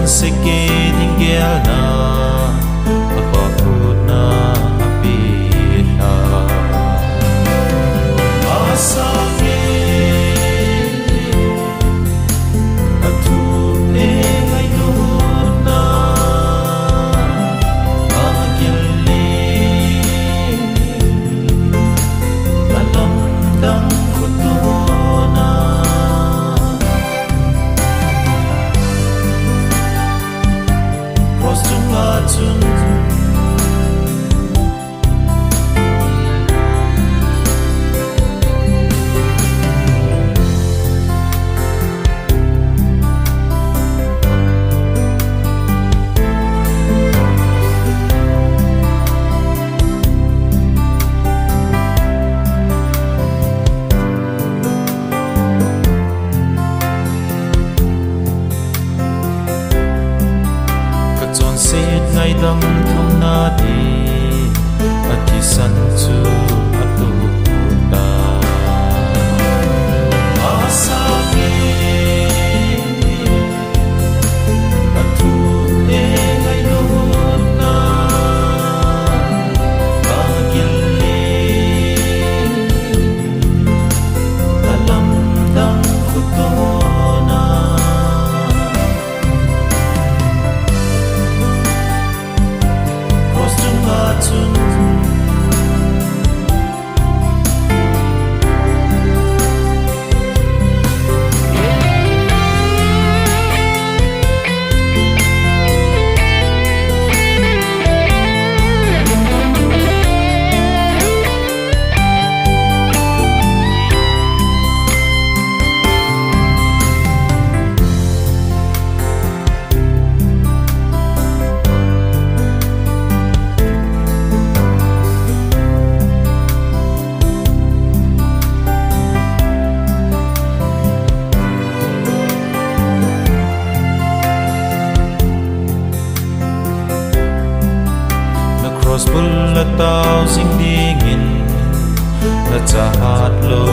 se ke tingel na apaput na apita asake atune ngayon na agili alamdang kutuna Tun Sét ngay đâm thông na đi ati san chu atu ta asake atu e ngay luôn na agili dalam dang kutona Cross bullet tao ding dingin na chahat lo